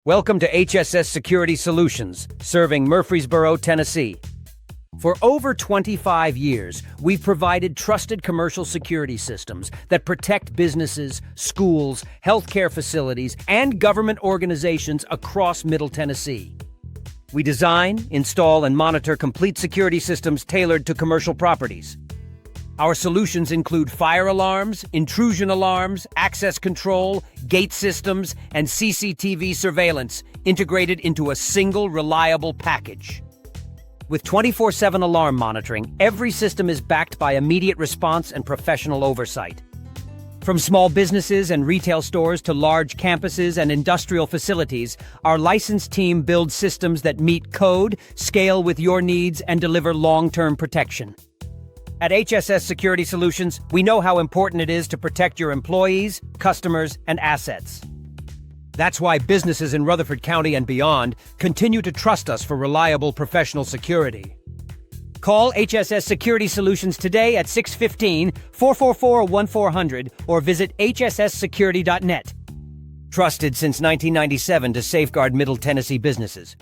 Welcome to HSS Security Solutions, serving Murfreesboro, Tennessee. For over 25 years, we've provided trusted commercial security systems that protect businesses, schools, healthcare facilities, and government organizations across Middle Tennessee. We design, install, and monitor complete security systems tailored to commercial properties. Our solutions include fire alarms, intrusion alarms, access control, gate systems, and CCTV surveillance integrated into a single, reliable package. With 24/7 alarm monitoring, every system is backed by immediate response and professional oversight. From small businesses and retail stores to large campuses and industrial facilities, our licensed team builds systems that meet code, scale with your needs, and deliver long-term protection. At HSS Security Solutions, we know how important it is to protect your employees, customers, and assets. That's why businesses in Rutherford County and beyond continue to trust us for reliable professional security. Call HSS Security Solutions today at 615-444-1400 or visit hsssecurity.net. Trusted since 1997 to safeguard Middle Tennessee businesses.